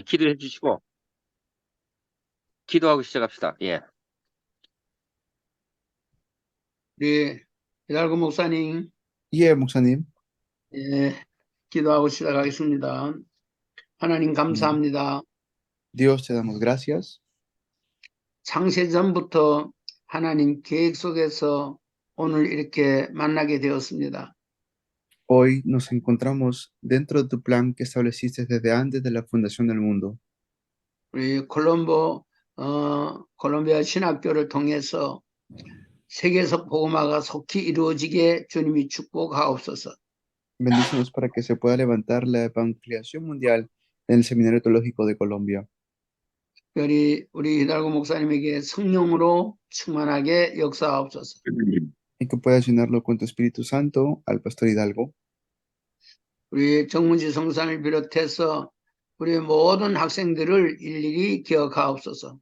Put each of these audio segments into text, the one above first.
기도해 주시고 기도하고 시작합시다. 예. 우리 히달고 목사님, 예, 목사님. 예, 기도하고 시작하겠습니다. 하나님 감사합니다. Dios, te damos gracias. 창세 전부터 하나님 계획 속에서 오늘 이렇게 만나게 되었습니다. Hoy nos encontramos dentro de tu plan que estableciste desde antes de la fundación del mundo. 우리 콜롬비아 신학교를 통해서 세계에서 복음화가 속히 이루어지게 주님이 축복하옵소서. Bendícenos para que se pueda levantar la evangelización mundial en el Seminario Teológico de Colombia. 특별히 우리 히달고 목사님에게 성령으로 충만하게 역사하옵소서. Y que puedas llenarlo con tu Espíritu Santo al Pastor Hidalgo. 우리 정문지 성산을 비롯해서 우리 모든 학생들을 일일이 기억하옵소서.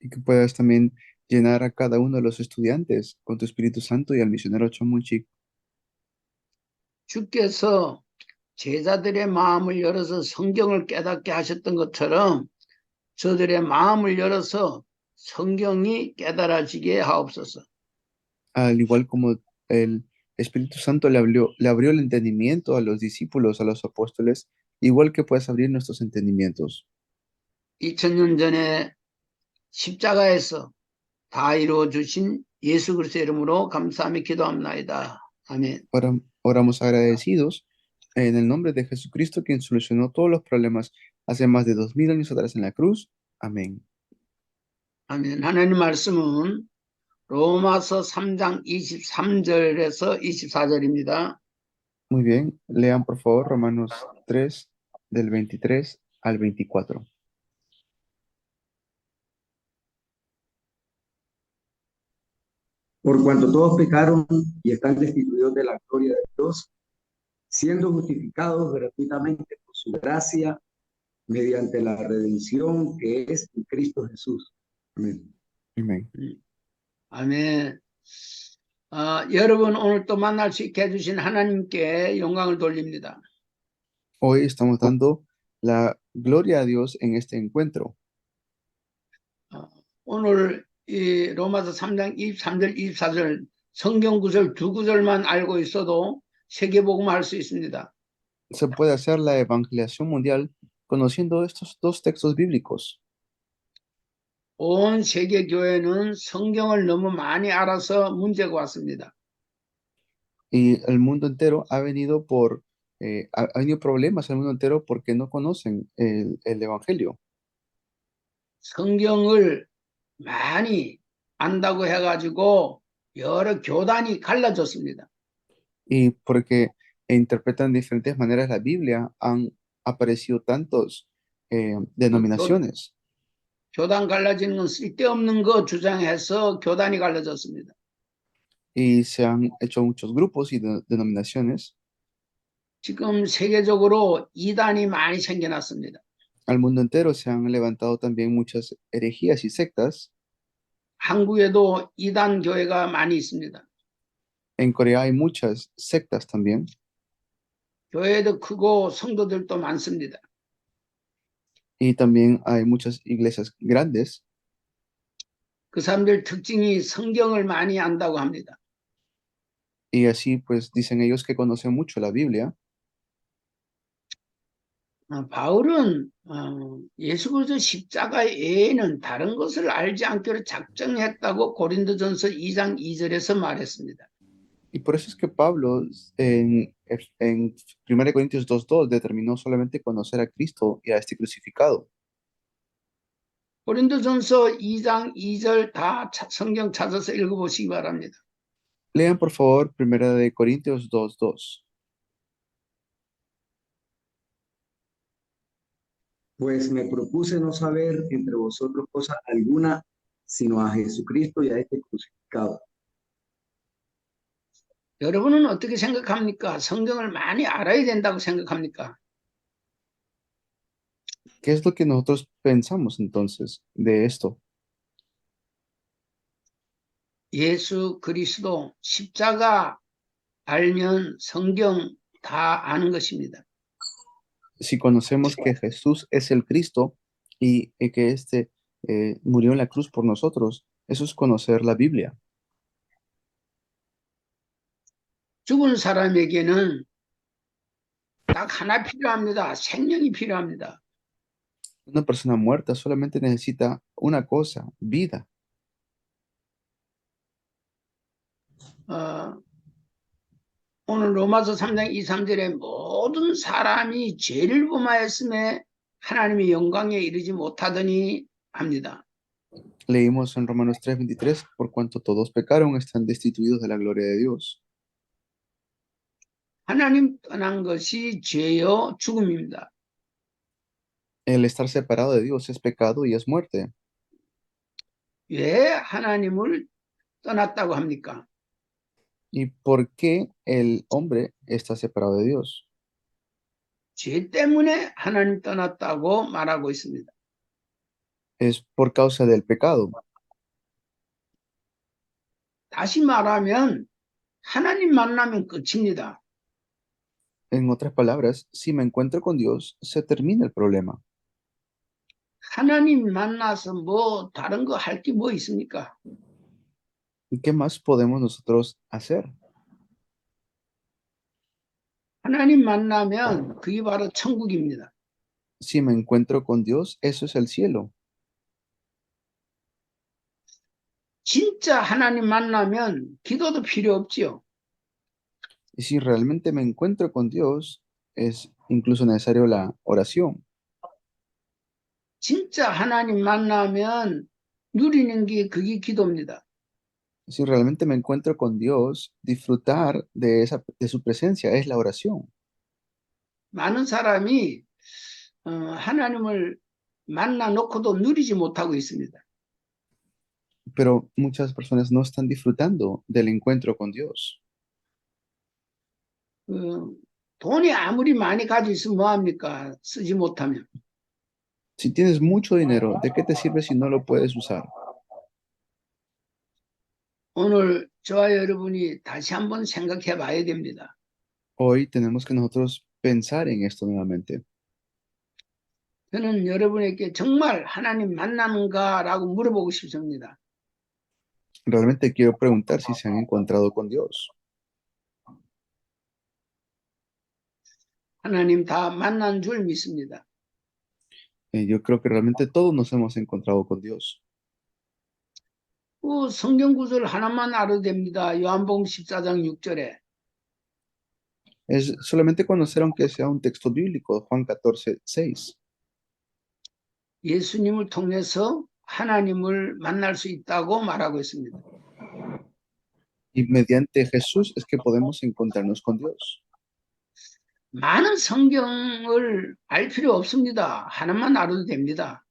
Y que puedas también llenar a cada uno de los estudiantes con tu Espíritu Santo y al misionero Chomunchik. 주께서 제자들의 마음을 열어서 성경을 깨닫게 하셨던 것처럼 저들의 마음을 열어서 성경이 깨달아지게 하옵소서. Al igual como el Espíritu Santo le abrió el entendimiento a los discípulos, a los apóstoles, igual que puedas abrir nuestros entendimientos. 2000년 전에 십자가에서 다 이루어 주신 예수 그리스도의 이름으로 감사하며 기도합나이다. 아멘. Oramos agradecidos en el nombre de Jesucristo, quien solucionó todos los problemas hace más de 2000 años atrás en la cruz. Amén. 아멘. 하나님 말씀은 로마서 3장 23절에서 24절입니다. Muy bien, lean por favor Romanos 3 del 23 al 24. Por cuanto todos pecaron y están destituidos de la gloria de Dios, siendo justificados gratuitamente por su gracia, mediante la redención que es en Cristo Jesús. Amén. Amén. 아멘. 여러분 오늘 또 만날 수 있게 해주신 하나님께 영광을 돌립니다. Hoy estamos dando la gloria a Dios en este encuentro. 오늘 이 로마서 3장 23절, 24절 성경 구절 두 구절만 알고 있어도 세계복음 할 수 있습니다. Se puede hacer la evangelización mundial conociendo estos dos textos bíblicos. 온 세계 교회는 성경을 너무 많이 알아서 문제가 왔습니다. Y el mundo entero ha venido ha venido problemas al mundo entero porque no conocen el evangelio. 성경을 많이 안다고 해가지고 여러 교단이 갈라졌습니다. Y porque interpretan de diferentes maneras la Biblia, han aparecido tantos denominaciones. 교단 갈라지는 건 쓸데없는 거 주장해서 교단이 갈라졌습니다. Y se han hecho muchos grupos y denominaciones. 지금 세계적으로 이단이 많이 생겨났습니다. Al mundo entero se han levantado también muchas herejías y sectas. 한국에도 이단 교회가 많이 있습니다. En Corea hay muchas sectas también. 교회도 크고 성도들도 많습니다. Y también hay muchas iglesias grandes. 그 사람들 특징이 성경을 많이 안다고 합니다. Y así pues dicen ellos que conocen mucho la Biblia. 바울은 예수 그리스도 십자가 외에는 다른 것을 알지 않기로 작정했다고 고린도전서 2장 2절에서 말했습니다. Y por eso es que Pablo en 1 Corintios 2:2 determinó solamente conocer a Cristo y a este crucificado. 고린도전서 2장 2절 다 성경 찾아서 읽어보시기 바랍니다. Lean por favor 1 Corintios 2:2. Pues me propuse no saber entre vosotros cosa alguna, sino a Jesucristo y a este crucificado. 여러분은 어떻게 생각합니까? 성경을 많이 알아야 된다고 생각합니까? ¿Qué es lo que nosotros pensamos entonces de esto? 예수 그리스도 십자가 알면 성경 다 아는 것입니다. Si conocemos que Jesús es el Cristo y que éste murió en la cruz por nosotros, eso es conocer la Biblia. 죽은 사람에게는 딱 하나 필요합니다. 생명이 필요합니다. Una persona muerta solamente necesita una cosa, vida. 어, 오늘 로마서 3장 2, 3절에 모든 사람이 죄를 범하였음에 하나님의 영광에 이르지 못하더니 합니다. Leímos en Romanos 3:23, por cuanto todos pecaron, están destituidos de la gloria de Dios. 하나님 떠난 것이 죄요 죽음입니다. El estar separado de Dios es pecado y es muerte. 왜 하나님을 떠났다고 합니까? ¿Y por qué el hombre está separado de Dios? 죄 때문에 하나님 떠났다고 말하고 있습니다. Es por causa del pecado. 다시 말하면 하나님 만나면 끝입니다. En otras palabras, si me encuentro con Dios, se termina el problema. 하나님 만나서 뭐 다른 거 할 게 뭐 있습니까? ¿Y qué más podemos nosotros hacer? 하나님 만나면 그게 바로 천국입니다. Si me encuentro con Dios, eso es el cielo. 진짜 하나님 만나면 기도도 필요 없지요. Y si realmente me encuentro con Dios, es incluso necesario la oración. 진짜 하나님 만나면 누리는 게 그게 기도입니다. Si realmente me encuentro con Dios, disfrutar de su presencia es la oración. 많은 사람이 하나님을 만나 놓고도 누리지 못하고 있습니다. Pero muchas personas no están disfrutando del encuentro con Dios. 돈이 아무리 많이 가지고 있으면 뭐합니까? 쓰지 못하면. Si tienes mucho dinero, ¿de qué te sirve si no lo puedes usar? 오늘 저와 여러분이 다시 한번 생각해 봐야 됩니다. Hoy tenemos que nosotros pensar en esto nuevamente. 저는 여러분에게 정말 하나님 만나는가라고 물어보고 싶습니다. Realmente quiero preguntar si se han encontrado con Dios. 하나님 다 만난 줄 믿습니다. Yo creo que realmente todos nos hemos encontrado con Dios. 성경 구절 하나만 알아도 됩니다. 요한복음 14장 6절에 Es solamente conocer, aunque sea un texto bíblico, Juan 14:6. 예수님을 통해서 하나님을 만날 수 있다고 말하고 있습니다. Y mediante Jesús es que podemos encontrarnos con Dios. 많은 성경을 알 필요 없습니다. 하나만 알아도 됩니다.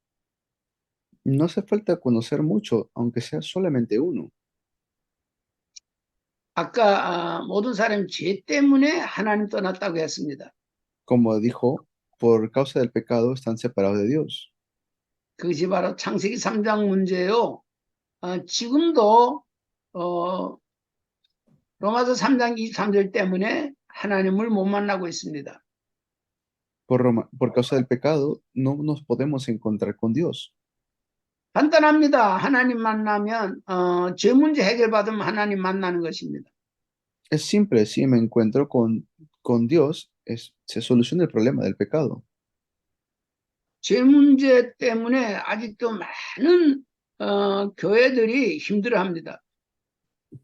No hace falta conocer mucho, aunque sea solamente uno. 아까 모든 사람이 죄 때문에 하나님 떠났다고 했습니다. Como dijo, por causa del pecado están separados de Dios. 그것이 바로 창세기 3장 문제요. 지금도 로마서 3장 23절 때문에 하나님을 못 만나고 있습니다. Por causa del pecado no nos podemos encontrar con Dios. 간단합니다. 하나님 만나면 죄 문제 해결받으면 하나님 만나는 것입니다. Es simple, si me encuentro con Dios, se soluciona el problema del pecado. 죄 문제 때문에 아직도 많은 교회들이 힘들어합니다.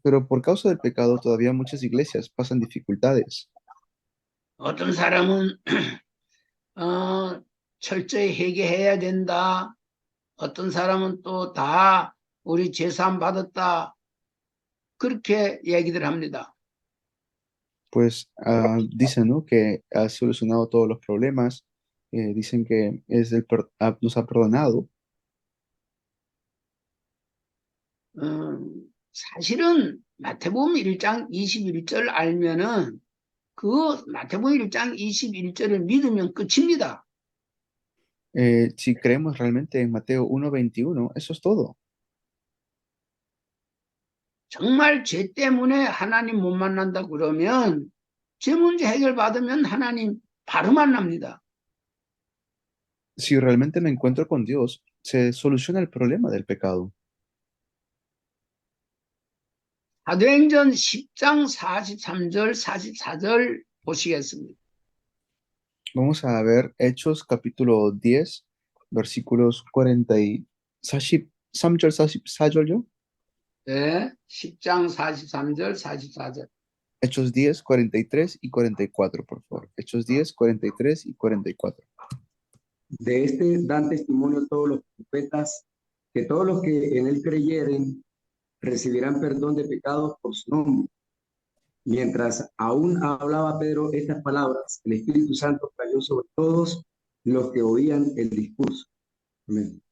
Pero por causa del pecado todavía muchas iglesias pasan dificultades. 어떤 사람은 철저히 회개해야 된다. 어떤 사람은 또 다 우리 제사함 받았다. 그렇게 얘기들 합니다. Pues dicen, ¿no?, que ha solucionado todos los problemas. Dicen que nos ha perdonado. 사실은 마태복음 1장 21절 알면은 그 마태복음 1장 21절을 믿으면 끝입니다. Si creemos realmente en Mateo 1:21, eso es todo. 정말 죄 때문에 하나님 못 만난다 그러면 죄 문제 해결받으면 하나님 바로 만납니다. Si realmente me encuentro con Dios, se soluciona el problema del pecado. 사도행전 10장 43절, 44절 보시겠습니다. Vamos a ver Hechos capítulo 10, versículos 40 y 43절, 44절요? 네, 10장 43절, 44절. Hechos 10, 43 y 44, por favor. Hechos 10, 43 y 44. De este dan testimonio todos los profetas, que todos los que en él creyeren recibirán perdón de pecados por su nombre. Mientras aún hablaba Pedro estas palabras, el Espíritu Santo cayó sobre todos los que oían el discurso. Amén.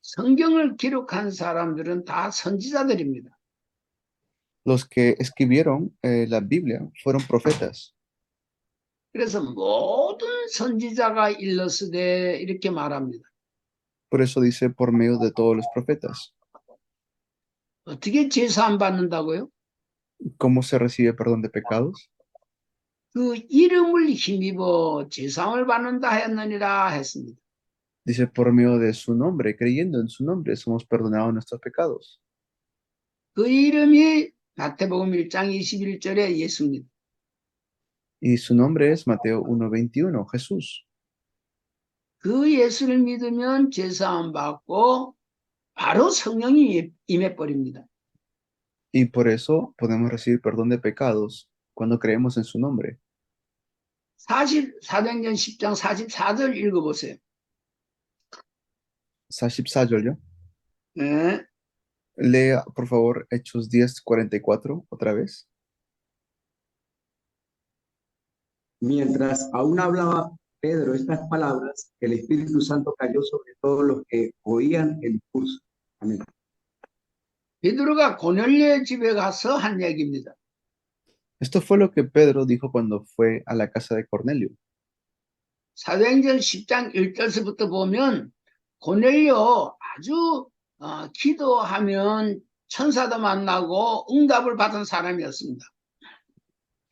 성경을 기록한 사람들은 다 선지자들입니다. Los que escribieron la Biblia fueron profetas. 그래서 모든 선지자가 일렀으되 이렇게 말합니다. Por eso dice por medio de todos los profetas. 어떻게 제사함 받는다고요? ¿Cómo se recibe perdón de pecados? 그 이름을 힘입어 제사함을 받는다 했느니라 했습니다. Dice por medio de su nombre, creyendo en su nombre, somos perdonados nuestros pecados. 그 이름이 마태복음 1장 21절에 예수입니다. Y su nombre es Mateo 1:21, Jesús. 그 예수를 믿으면 제사함 받고 바로 성령이 임해버립니다. Y por eso podemos recibir perdón de pecados cuando creemos en su nombre. 사도행전 10장 44절 읽어보세요. 44절요. 네. Lea, por favor, Hechos 10:44 otra vez. Mientras aún hablaba Pedro estas palabras, el Espíritu Santo cayó sobre todos los que oían el discurso. Amén. 베드로가 고넬료의 집에 가서 한 얘기입니다. Esto fue lo que Pedro dijo cuando fue a la casa de Cornelio. 사도행전 10장 1절서부터 보면 고넬료 아주 기도하면 천사도 만나고 응답을 받은 사람이었습니다.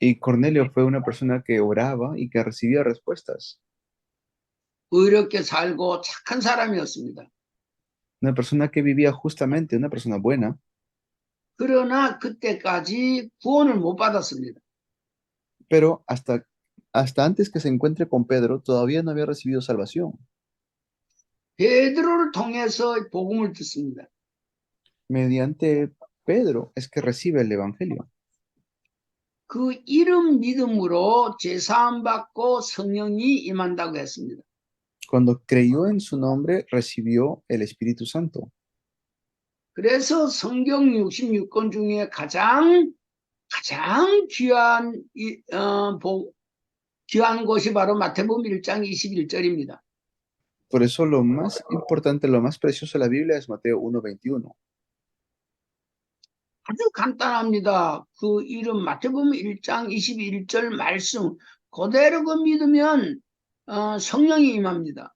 Y Cornelio fue una persona que oraba y que recibía respuestas. 의롭게 살고 착한 사람이었습니다. Una persona que vivía justamente, una persona buena, 그러나 그때까지 구원을 못 받았습니다. pero hasta antes que se encuentre con Pedro, todavía no había recibido salvación. 베드로를 통해서 복음을 듣습니다. Mediante Pedro es que recibe el Evangelio. 그 이름 믿음으로 제사함 받고 성령이 임한다고 했습니다. Cuando creyó en su nombre, recibió el Espíritu Santo. 그래서 성경 66권 중에 가장 귀한 귀한 곳이 바로 마태복음 1장 21절입니다. Por eso lo más importante, lo más precioso de la Biblia es Mateo 1:21. 아주 간단합니다. 그 이름 마태복음 1장 21절 말씀 그대로 그 믿으면 성령이 임합니다.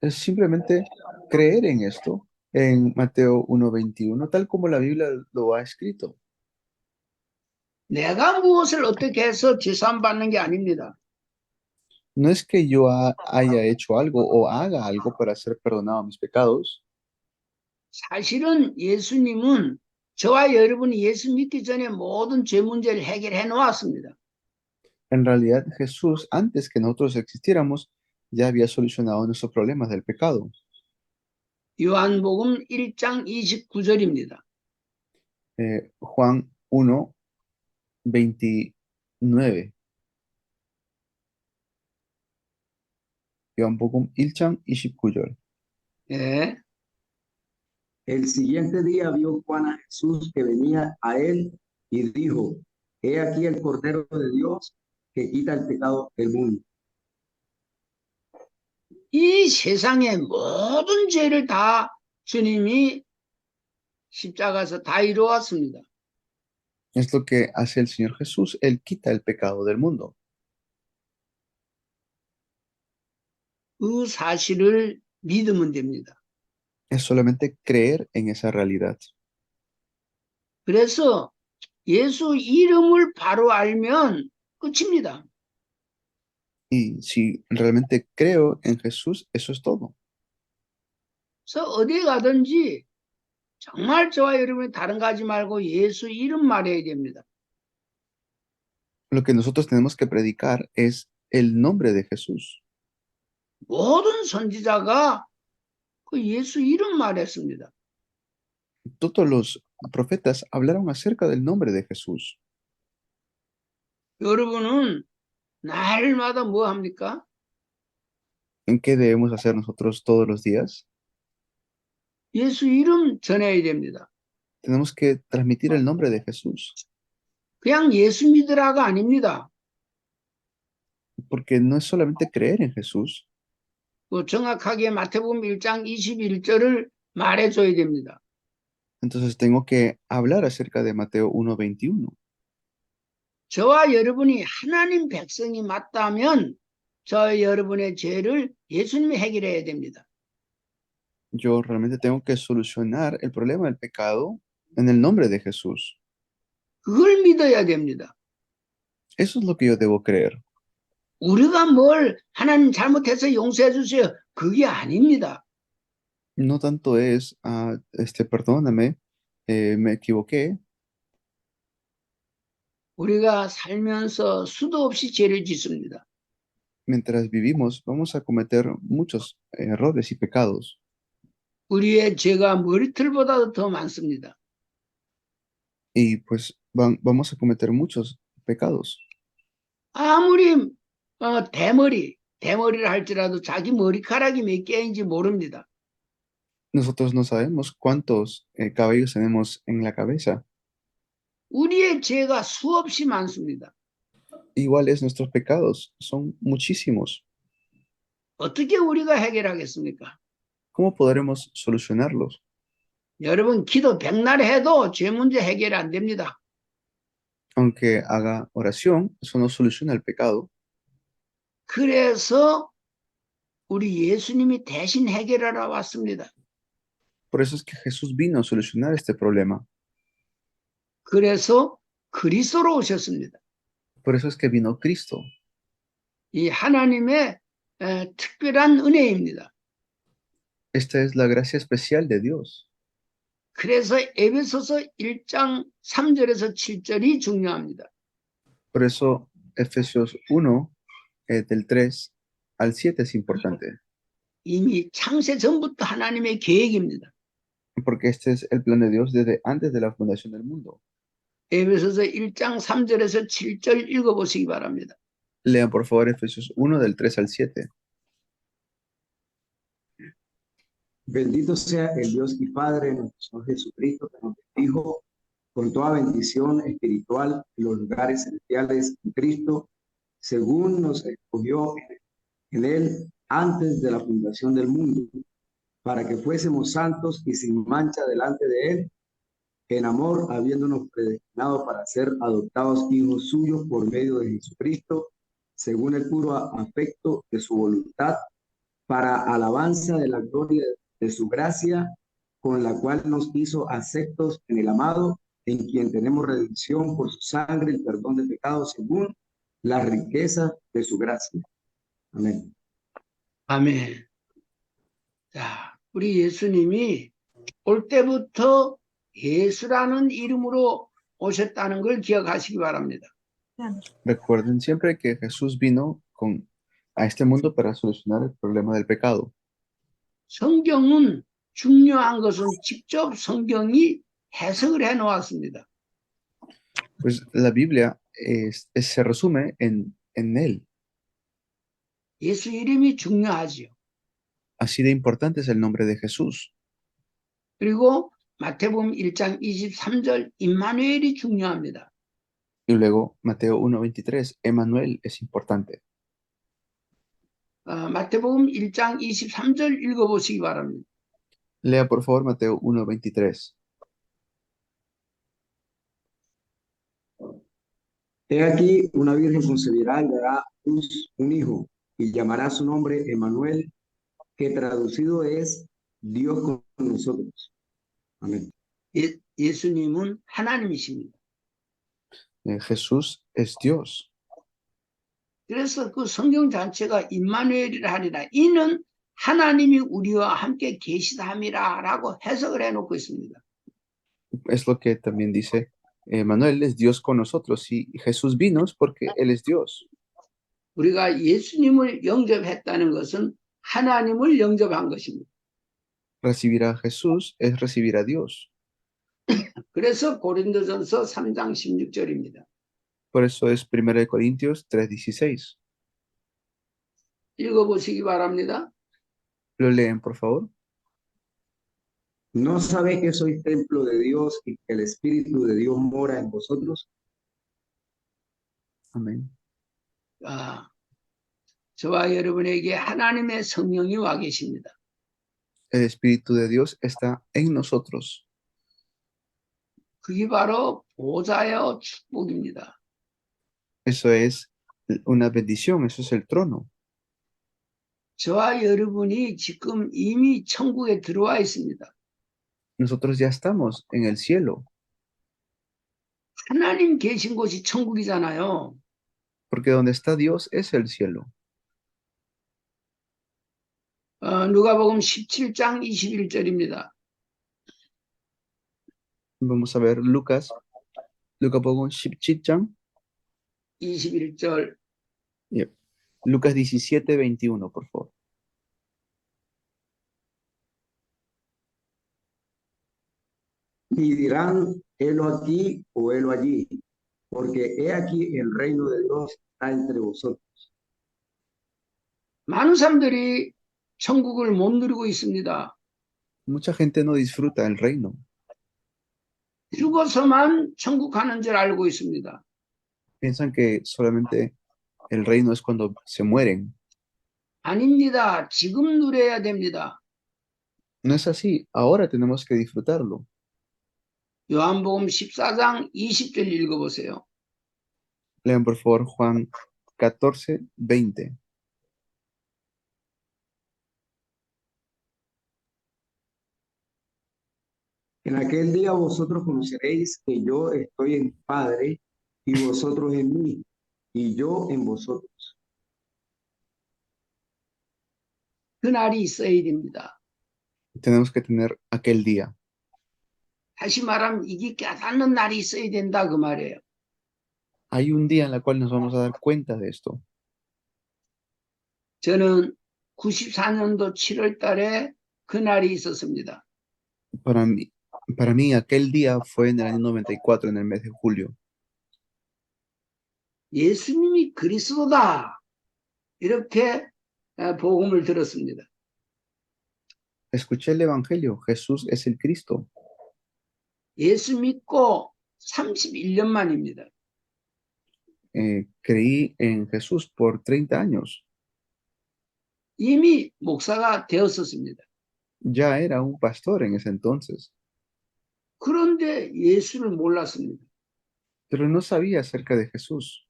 Es simplemente creer en esto, en Mateo 1:21, tal como la Biblia lo ha escrito. 내가 무엇을 어떻게 해서 제사함 받는 게 아닙니다. No es que yo haya hecho algo o haga algo para ser perdonado mis pecados. 사실은 예수님은 저와 여러분이 예수 믿기 전에 모든 죄 문제를 해결해 놓았습니다. En realidad, Jesús, antes que nosotros existiéramos, ya había solucionado nuestros problemas del pecado. 요한복음 1장 29절입니다. Juan 1:29. 요한복음 1장 29절. 예. El siguiente día vio Juan a Jesús que venía a él y dijo, he aquí el Cordero de Dios que quita el pecado del mundo. 이 세상의 모든 죄를 다 주님이 십자가에서 다 이루었습니다. Es lo que hace el Señor Jesús. Él quita el pecado del mundo. 그 사실을 믿으면 됩니다. Es solamente creer en esa realidad. 그래서 예수 이름을 바로 알면 끝입니다. Y si realmente creo en Jesús, eso es todo. 그래서 어디 가든지 정말 저와 여러분이 다른 거 하지 말고 예수 이름 말해야 됩니다. Lo que nosotros tenemos que predicar es el nombre de Jesús. 모든 선지자가 그 예수 이름 말했습니다. Todos los profetas hablaron acerca del nombre de Jesús. 여러분은 날마다 뭐 합니까? ¿En qué debemos hacer nosotros todos los días? 예수 이름 전해야 됩니다. Tenemos que transmitir el nombre de Jesús, 그냥 예수 믿으라가 아닙니다. porque no es solamente creer en Jesús, 그 정확하게 마태복음 1장 21절을 말해줘야 됩니다. entonces tengo que hablar acerca de Mateo 1:21. 저와 여러분이 하나님 백성이 맞다면 저 여러분의 죄를 예수님이 해결해야 됩니다. Yo realmente tengo que solucionar el problema del pecado en el nombre de Jesús. 그걸 믿어야 됩니다. Eso es lo que yo debo creer. 우리가 뭘 하나님 잘못해서 용서해 주세요. 그게 아닙니다. No tanto es, perdóname, me equivoqué. 우리가 살면서 수도 없이 죄를 짓습니다. Mientras vivimos, vamos a cometer muchos errores y pecados. 우리의 죄가 머리털보다도 더 많습니다. Y pues vamos a cometer muchos pecados. 아무리 대머리를 할지라도 자기 머리카락이 몇 개인지 모릅니다. Nosotros no sabemos cuántos cabellos tenemos en la cabeza. 우리의 죄가 수없이 많습니다. Igual es nuestros pecados, son muchísimos. 어떻게 우리가 해결하겠습니까? ¿Cómo podremos solucionarlos? 여러분 기도 백날 해도 죄 문제 해결 안 됩니다. Aunque haga oración, eso no soluciona el pecado. 그래서 우리 예수님이 대신 해결하러 왔습니다. Por eso es que Jesús vino a solucionar este problema. 그래서 그리스도로 오셨습니다. Por eso es que vino Cristo. 이 하나님의 특별한 은혜입니다. Esta es la gracia especial de Dios. 그래서 에베소서 1장 3절에서 7절이 중요합니다. Por eso Efesios 1, del 3 al 7 es importante. 이미 창세 전부터 하나님의 계획입니다. Porque este es el plan de Dios desde antes de la fundación del mundo. 에베소서 1장 3절에서 7절 읽어보시기 바랍니다. Lean por favor Efesios 1 del 3 al 7. Bendito sea el Dios y Padre de nuestro Señor Jesucristo, que nos bendijo con toda bendición espiritual en los lugares celestiales en Cristo, según nos escogió en Él antes de la fundación del mundo, para que fuésemos santos y sin mancha delante de Él, en amor, habiéndonos predestinado para ser adoptados hijos suyos por medio de Jesucristo, según el puro afecto de su voluntad, para alabanza de la gloria de su gracia, con la cual nos hizo aceptos en el amado, en quien tenemos redención por su sangre, el perdón de pecados, según la riqueza de su gracia. Amén. 아멘. 자, 우리 예수님이 올 때부터 예수라는 이름으로 오셨다는 걸 기억하시기 바랍니다. Recuerden siempre que Jesús vino a este mundo para solucionar el problema del pecado. 성경은 중요한 것은 직접 성경이 해석을 해 놓았습니다. Pues la Biblia se resume en él. 예수 이름이 중요하지요. Así de importante es el nombre de Jesús. 그리고 마태복음 1장 23절 임마누엘이 중요합니다. Y luego Mateo 1:23, Emmanuel es importante. 마태복음 1장 23절 읽어보시기 바랍니다. Lea por favor Mateo 1:23. He aquí, una virgen concebirá y dará a luz un hijo, y llamará su nombre Emmanuel, que traducido es Dios con nosotros. Amén. 예수님은 하나님이십니다. Jesús es Dios. 그래서 그 성경 자체가 임마누엘이라 하리라. 이는 하나님이 우리와 함께 계시다함이라라고 해석을 해놓고 있습니다. Es lo que también dice Manuel, es Dios con nosotros y Jesús vino es porque Él es Dios. 우리가 예수님을 영접했다는 것은 하나님을 영접한 것입니다. Recibir a Jesús es recibir a Dios. 그래서 고린도전서 3장 16절입니다. Por eso es 1 Corintios 3:16. 읽어보시기 바랍니다. ¿Lo leen, por favor? ¿No sabéis que sois templo de Dios y que el Espíritu de Dios mora en vosotros? Amén. 아, 저와 여러분에게 하나님의 성령이 와 계십니다. El Espíritu de Dios está en nosotros. 그게 바로 보좌의 축복입니다. Eso es una bendición, eso es el trono. 저와 여러분이 지금 이미 천국에 들어와 있습니다. Nosotros ya estamos en el cielo, 하나님 계신 곳이 천국이잖아요. porque donde está Dios es el cielo. 누가복음 17장 21절입니다. Vamos a ver Lucas 17장, 21절. Lucas 17:21, por favor. Y dirán, helo aquí o helo allí, porque he aquí el reino de Dios está entre vosotros. 많은 사람들이 천국을 못 누리고 있습니다. Mucha gente no disfruta el reino. 죽어서만 천국 가는 줄 알고 있습니다. Piensan que solamente el reino es cuando se mueren. 아닙니다. 지금 누려야 됩니다. No es así. Ahora tenemos que disfrutarlo. 요한복음 14장 20절 읽어보세요. Lean por favor Juan 14:20. En aquel día vosotros conoceréis que yo estoy en mi Padre y vosotros en mí y yo en vosotros. 그날이 있어야 됩니다. Tenemos que tener aquel día. 다시 말하면 이게 깨닫는 날이 있어야 된다 그 말이에요. Hay un día en el cual nos vamos a dar cuenta de esto. 저는 94년도 7월 달에 그날이 있었습니다. Para mí aquel día fue en el año 94, en el mes de julio. 예수님이 그리스도다. 이렇게 복음을 들었습니다. Escuché el Evangelio. Jesús es el Cristo. 예수 믿고 31년 만입니다. Creí en Jesús por 30 años. 이미 목사가 되었었습니다. Ya era un pastor en ese entonces, 그런데 예수를 몰랐습니다. pero no sabía acerca de Jesús.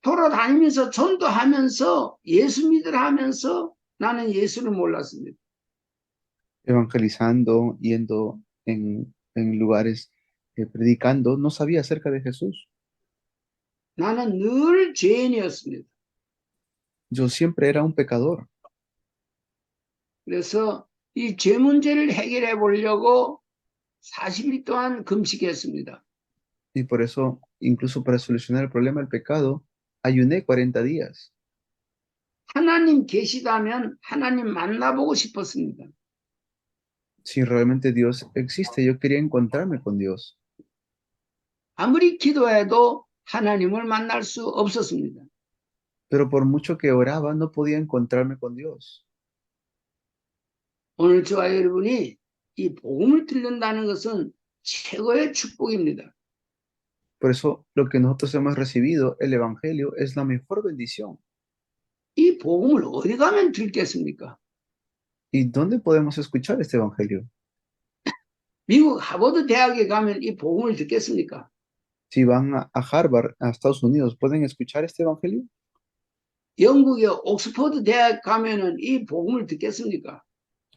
돌아다니면서 전도하면서 예수 믿으라 하면서 나는 예수를 몰랐습니다. Evangelizando, yendo en lugares, predicando, no sabía acerca de Jesús. 나는 늘 죄인이었습니다. Yo siempre era un pecador. 그래서 이 죄 문제를 해결해 보려고 40일 동안 금식했습니다. Y por eso, incluso para solucionar el problema del pecado, ayuné 40 días. 하나님 계시다면 하나님 만나보고 싶었습니다. Si realmente Dios existe, yo quería encontrarme con Dios. 아무리 기도해도 하나님을 만날 수 없었습니다. Pero por mucho que oraba, no podía encontrarme con Dios. 오늘 저와 여러분이 이 복음을 듣는다는 것은 최고의 축복입니다. Por eso, lo que nosotros hemos recibido, el Evangelio, es la mejor bendición. 이 복음을 어디 가면 듣겠습니까? ¿Y dónde podemos escuchar este Evangelio? 미국 하버드 대학에 가면 이 복음을 듣겠습니까? Si van a Harvard, a Estados Unidos, ¿pueden escuchar este Evangelio? 영국의 옥스퍼드 대학 가면은 이 복음을 듣겠습니까?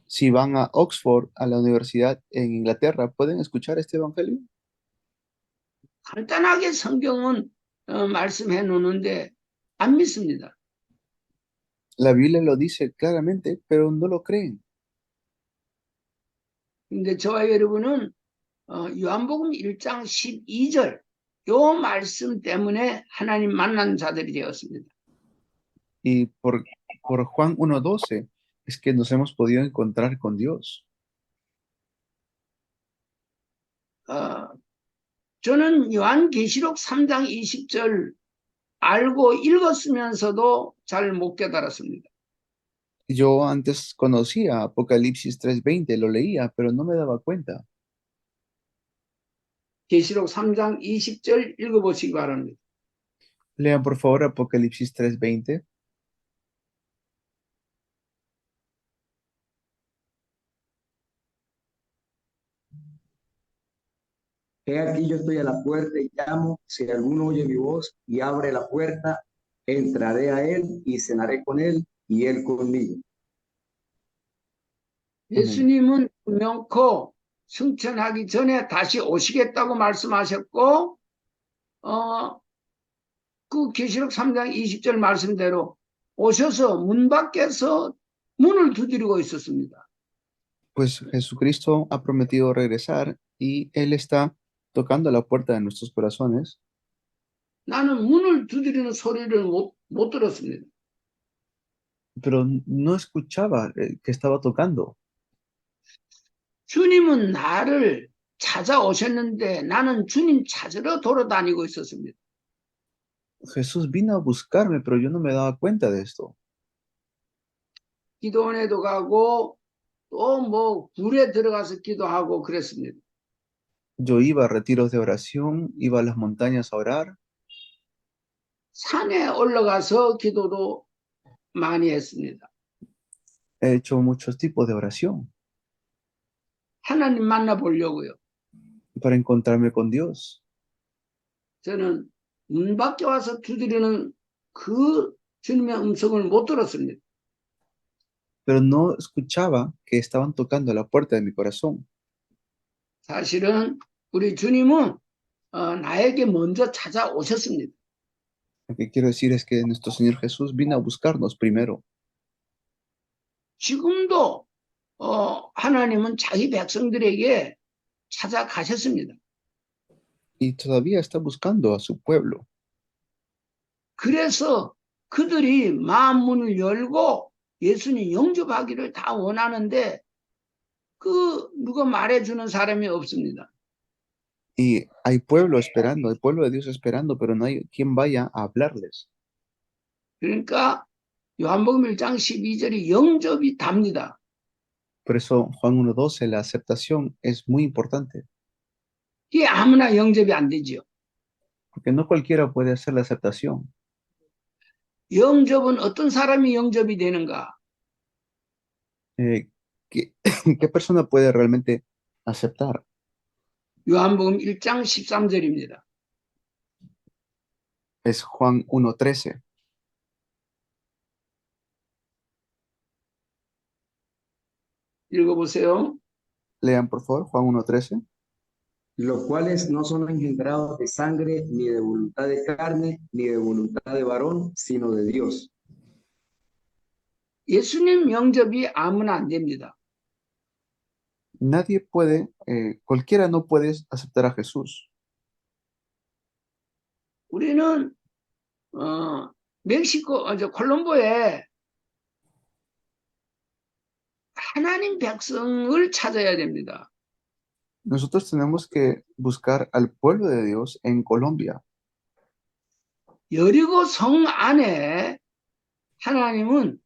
Si van a Oxford, a la universidad en Inglaterra, ¿pueden escuchar este Evangelio? 간단하게 성경은 말씀해 놓는데 안 믿습니다. La Biblia lo dice claramente, pero no lo creen. 근데 저와 여러분은 요한복음 1장 12절 요 말씀 때문에 하나님 만난 자들이 되었습니다. Y por Juan 1:12 es que nos hemos podido encontrar con Dios. 어, 저는 요한계시록 3장 20절 알고 읽었으면서도 잘 못 깨달았습니다. Yo antes conocía Apocalipsis 3:20, lo leía, pero no me daba cuenta. 계시록 3장 20절 읽어보시기 바랍니다. Lean por favor Apocalipsis 3:20. He aquí yo estoy a la puerta y llamo, si alguno oye mi voz y abre la puerta, entraré a él y cenaré con él y él conmigo. 예수님은 분명코 승천하기 전에 다시 오시겠다고 말씀하셨고 그 계시록 3장 20절 말씀대로 오셔서 문 밖에서 문을 두드리고 있었습니다. Pues Jesucristo ha prometido regresar y Él está tocando la puerta de nuestros corazones, 나는 문을 두드리는 소리를 못 들었습니다. pero no escuchaba que estaba tocando. 주님은 나를 찾아오셨는데 나는 주님 찾으러 돌아다니고 있었습니다. Jesús vino a buscarme, pero yo no me daba cuenta de esto. 기도원에도 가고 또 뭐 굴에 들어가서 기도하고 그랬습니다. Yo iba a retiros de oración, iba a las montañas a orar, 산에 올라가서 기도도 많이 했습니다. he hecho muchos tipos de oración 하나님 만나보려고요. para encontrarme con Dios. 저는 문 밖에 와서 두드리는 그 주님의 음성을 못 들었습니다. Pero no escuchaba que estaban tocando la puerta de mi corazón. 사실은 우리 주님은 나에게 먼저 찾아오셨습니다. Lo que quiero decir es que nuestro Señor Jesús vino a buscarnos primero. 지금도 하나님은 자기 백성들에게 찾아가셨습니다. Y todavía está buscando a su pueblo. 그래서 그들이 마음 문을 열고 예수님 영접하기를 다 원하는데 누가 말해주는 사람이 없습니다. Y hay pueblo esperando, hay pueblo de Dios esperando, pero no hay quien vaya a hablarles. 그러니까 요한복음 1장 12절이 영접이 답니다. Por eso Juan 1:12, la aceptación es muy importante, 이게 아무나 영접이 안 되죠. porque no cualquiera puede hacer la aceptación. 영접은 어떤 사람이 영접이 되는가? ¿Qué, qué persona puede realmente aceptar? 요한복음 1장 13절입니다. Es Juan 1:13. 읽어보세요. Lean por favor Juan 1:13. Los cuales no son engendrados de sangre, ni de voluntad de carne, ni de voluntad de varón, sino de Dios. 예수님 영접이 아무나 안 됩니다. Nadie puede, cualquiera no puede aceptar a Jesús. 우리는 콜롬보에 하나님 백성을 찾아야 됩니다. Nosotros tenemos que buscar al pueblo de Dios en Colombia. 여리고 성 안에 하나님은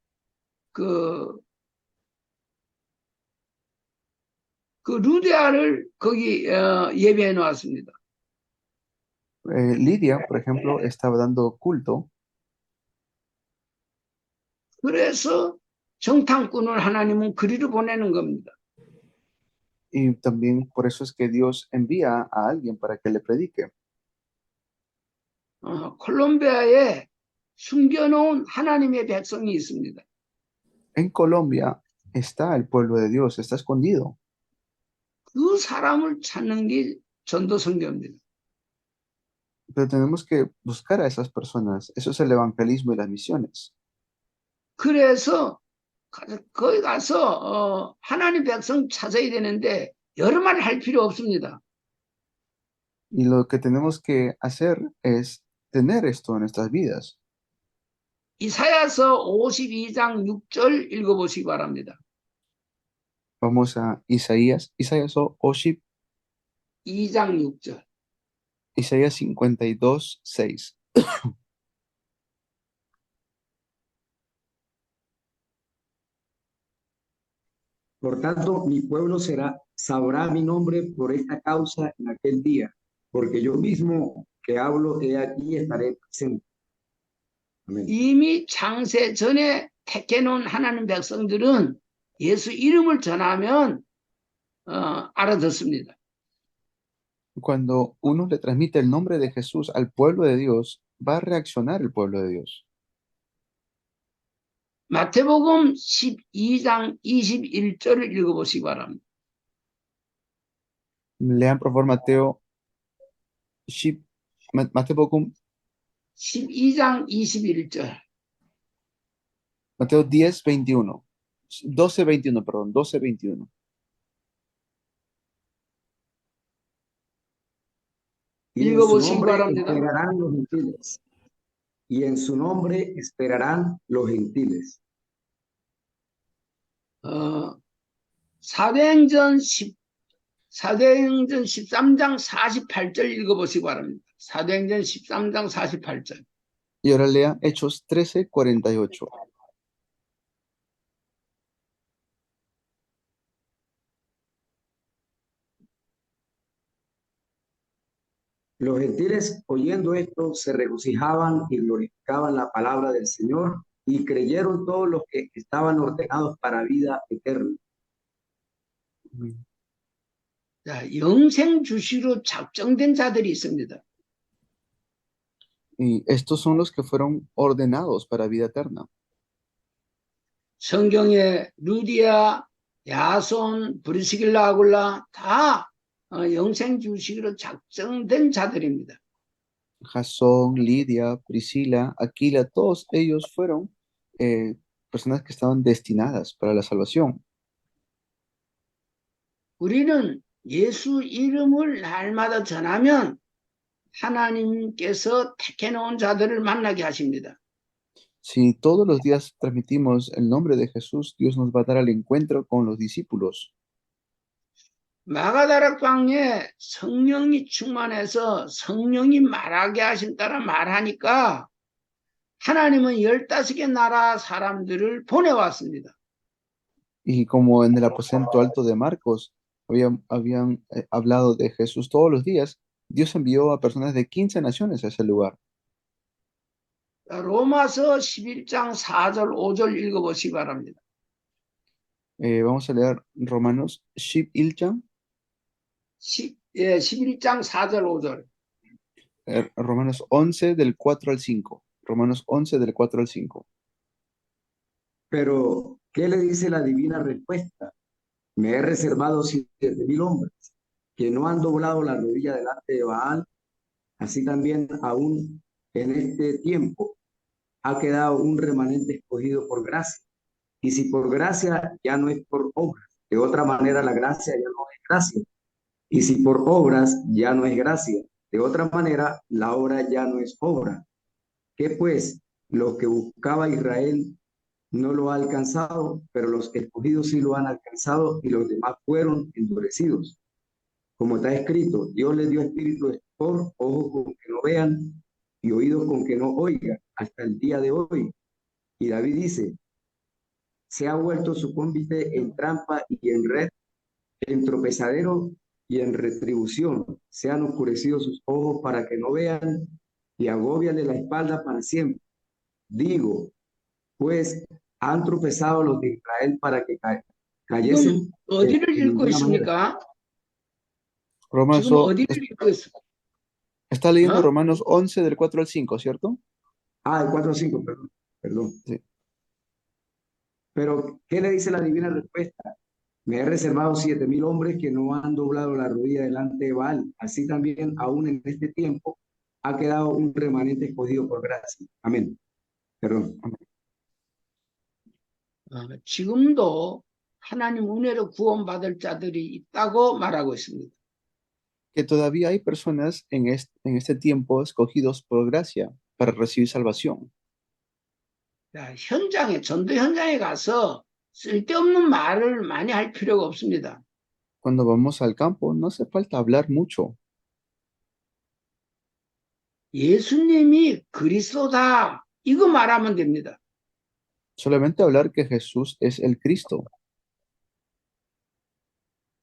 그 루디아를 거기 예배해 놓았습니다. Lidia, por ejemplo, estaba dando culto. 그래서 정탐꾼을 하나님은 그리로 보내는 겁니다. Y también por eso es que Dios envía a alguien para que le predique. 콜롬비아에 숨겨놓은 하나님의 백성이 있습니다. En Colombia está el pueblo de Dios, está escondido. 그 사람을 찾는 게 전도선교입니다. Pero tenemos que buscar a esas personas. Eso es el evangelismo y las misiones. 그래서 거기 가서 하나님 백성 찾아야 되는데 여러 말 할 필요 없습니다. Y lo que tenemos que hacer es tener esto en nuestras vidas. 이사야서 52장 6절 읽어보시기 바랍니다. Vamos a Isaías, Isaías 2장 6절. Isaías 52:6. Por tanto, mi pueblo sabrá mi nombre por esta causa en aquel día, porque yo mismo que hablo, he aquí estaré presente. Amén. 이미 창세 전에 택해놓은 하나님 백성들은 예수 이름을 전하면 알아듣습니다. Cuando uno le transmite el nombre de Jesús al pueblo de Dios, va a reaccionar el pueblo de Dios. 마태복음 12장 21절을 읽어보시기 바랍니다. Lean por favor Mateo 12장 21절. Mateo 10:21. 12:21, perdón, 12:21. Y en su 읽어보시기 nombre 바랍니다. esperarán los gentiles. Y en su nombre esperarán los gentiles. 사도행전 13장 48절 읽어보시기 바랍니다. 사도행전 13장 48절. Y ahora lea Hechos 13:48. Los gentiles, oyendo esto, se regocijaban y glorificaban la palabra del Señor, y creyeron todos los que estaban ordenados para vida eterna. 자, 영생 주시로 작정된 자들이 있습니다. Y estos son los que fueron ordenados para vida eterna. 성경에 루디아, 야손, 브리스길라, 아굴라 다 영생 주시로 작정된 자들입니다. Jasón, Lidia, Priscila, Aquila, todos ellos fueron personas que estaban destinadas para la salvación. 우리는 예수 이름을 날마다 전하면 하나님께서 택해놓은 자들을 만나게 하십니다. Si todos los días transmitimos el nombre de Jesús, Dios nos va a dar al encuentro con los discípulos. 마가다락방에 성령이 충만해서 성령이 말하게 하신 따라 말하니까 하나님은 15개 나라 사람들을 보내왔습니다. Y como en el aposento alto de Marcos habían hablado de Jesús todos los días, Dios envió a personas de 15 naciones a ese lugar. 로마서 11장 4절 5절 읽어보시기 바랍니다. Vamos a leer Romanos 11장. 11장 4절 5절. Romanos 11 del 4 al 5. Romanos 11 del 4 al 5. Pero, ¿qué le dice la divina respuesta? Me he reservado 7,000 hombres que no han doblado la rodilla delante de Baal, así también aún en este tiempo ha quedado un remanente escogido por gracia. Y si por gracia, ya no es por obras. De otra manera, la gracia ya no es gracia. Y si por obras, ya no es gracia. De otra manera, la obra ya no es obra. ¿Qué pues? Los que buscaba Israel no lo ha alcanzado, pero los escogidos sí lo han alcanzado y los demás fueron endurecidos. Como está escrito, Dios les dio espíritu de estupor, ojos con que no vean y oídos con que no oigan, hasta el día de hoy. Y David dice, se ha vuelto su cómplice en trampa y en red, en tropezadero y en retribución. Se han oscurecido sus ojos para que no vean y agóbiale la espalda para siempre. Digo, pues han tropezado los de Israel para que cayesen. 지금 어디를 de 읽고 ninguna 있습니까? Romanos, 지금 어디를 읽고 있습니까? está leyendo ¿Ah? Romanos 11 del 4 al 5, ¿cierto? Ah, el 4 o 5, perdón. Sí. Pero, ¿qué le dice la divina respuesta? Me he reservado 7,000 hombres que no han doblado la rodilla delante de Baal. Así también, aún en este tiempo, ha quedado un remanente escogido por gracia. Amén. Perdón. 지금도 하나님 은혜로 구원받을 자들이 있다고 말하고 있습니다. Que todavía hay personas en este tiempo escogidos por gracia para recibir salvación. 자, 전도 현장에 가서 쓸데없는 말을 많이 할 필요가 없습니다. Cuando vamos al campo, no hace falta hablar mucho. 예수님이 그리스도다. 이거 말하면 됩니다. Solamente hablar que Jesús es el Cristo.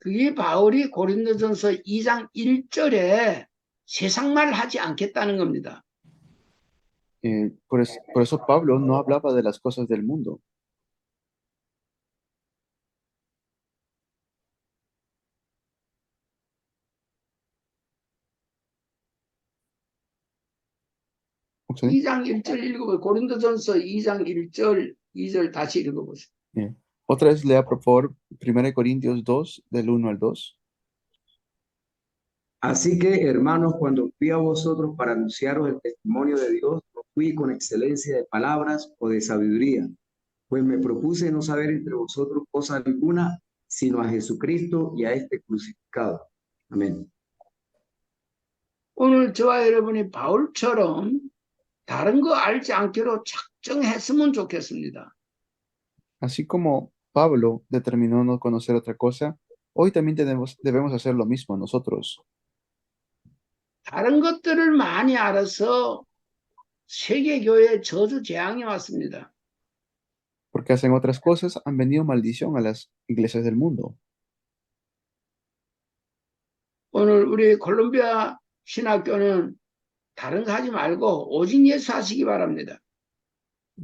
그게 바울이 고린도전서 2장 1절에 세상 말 하지 않겠다는 겁니다. Por eso Pablo no hablaba de las cosas del mundo. ¿Sí? 2장 1절 읽어보세요. 고린도전서 2장 1절, 2절 다시 읽어보세요. Otra vez lea por favor 1 Corintios 2, del 1 al 2. Así que, hermanos, cuando fui a vosotros para anunciaros el testimonio de Dios, no fui con excelencia de palabras o de sabiduría, pues me propuse no saber entre vosotros cosa alguna, sino a Jesucristo y a este crucificado. Amén. 오늘 저와 여러분이 바울처럼 다른 거 알지 않기로 작정했으면 좋겠습니다. Así como Pablo determinó no conocer otra cosa, hoy también debemos hacer lo mismo nosotros. 다른 것들을 많이 알아서 세계교회에 저주 재앙이 왔습니다. Porque hacen otras cosas, han venido maldición a las iglesias del mundo. 오늘 우리 콜롬비아 신학교는 다른 거 하지 말고 오직 예수 하시기 바랍니다.